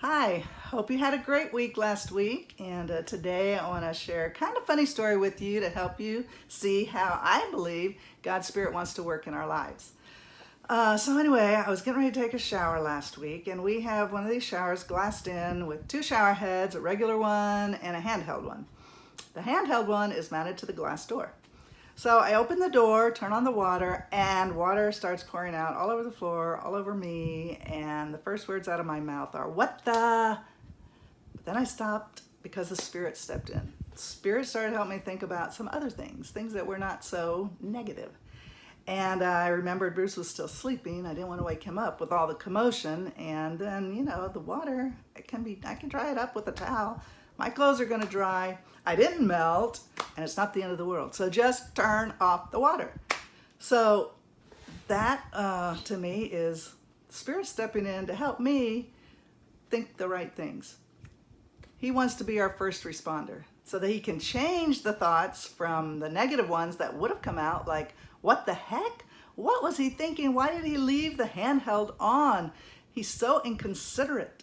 Hi, hope you had a great week last week, and today I want to share a kind of funny story with you to help you see how I believe God's Spirit wants to work in our lives. So anyway, I was getting ready to take a shower last week, and we have one of these showers glassed in with two shower heads, a regular one and a handheld one. The handheld one is mounted to the glass door. So I open the door, turn on the water, and water starts pouring out all over the floor, all over me, and the first words out of my mouth are, "What the?" But then I stopped because the Spirit stepped in. The Spirit started to help me think about some other things that were not so negative. And I remembered Bruce was still sleeping. I didn't want to wake him up with all the commotion. And then, the water, I can dry it up with a towel. My clothes are going to dry. I didn't melt, and it's not the end of the world. So just turn off the water. So that, to me, is Spirit stepping in to help me think the right things. He wants to be our first responder so that he can change the thoughts from the negative ones that would have come out like, what the heck? What was he thinking? Why did he leave the handheld on? He's so inconsiderate.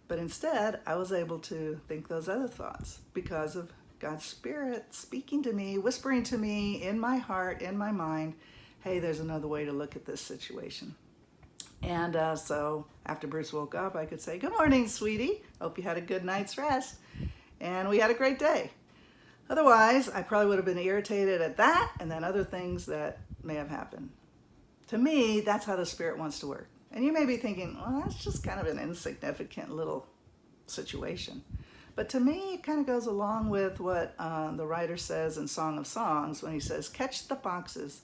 But instead, I was able to think those other thoughts because of God's Spirit speaking to me, whispering to me in my heart, in my mind, hey, there's another way to look at this situation. And so after Bruce woke up, I could say, good morning, sweetie. Hope you had a good night's rest. And we had a great day. Otherwise, I probably would have been irritated at that and then other things that may have happened. To me, that's how the Spirit wants to work. And you may be thinking, well, that's just kind of an insignificant little situation. But to me, it kind of goes along with what the writer says in Song of Songs when he says, catch the foxes,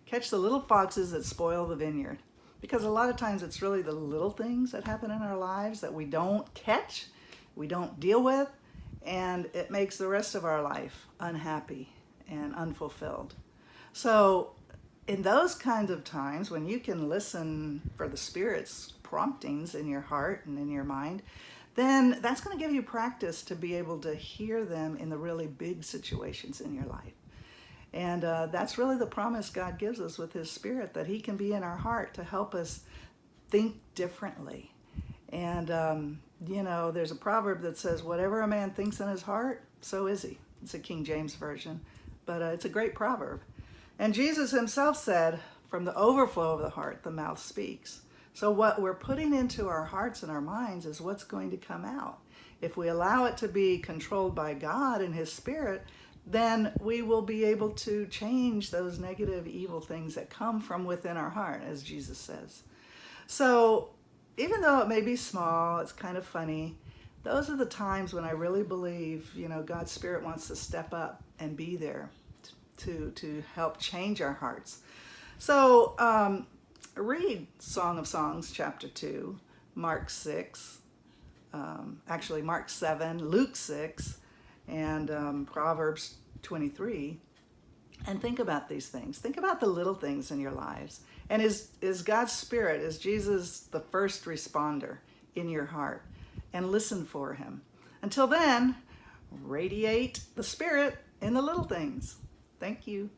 catch the little foxes that spoil the vineyard. Because a lot of times it's really the little things that happen in our lives that we don't catch, we don't deal with, and it makes the rest of our life unhappy and unfulfilled. So in those kinds of times when you can listen for the Spirit's promptings in your heart and in your mind, then that's going to give you practice to be able to hear them in the really big situations in your life. And that's really the promise God gives us with His Spirit, that He can be in our heart to help us think differently. And, there's a proverb that says, whatever a man thinks in his heart, so is he. It's a King James version, but it's a great proverb. And Jesus Himself said, from the overflow of the heart, the mouth speaks. So what we're putting into our hearts and our minds is what's going to come out. If we allow it to be controlled by God and His Spirit, then we will be able to change those negative, evil things that come from within our heart, as Jesus says. So even though it may be small, it's kind of funny, those are the times when I really believe, God's Spirit wants to step up and be there to help change our hearts. So read Song of Songs, chapter 2, Mark 6, Mark 7, Luke 6, and Proverbs 23, and think about these things. Think about the little things in your lives. And is God's Spirit, is Jesus the first responder in your heart? And listen for Him. Until then, radiate the Spirit in the little things. Thank you.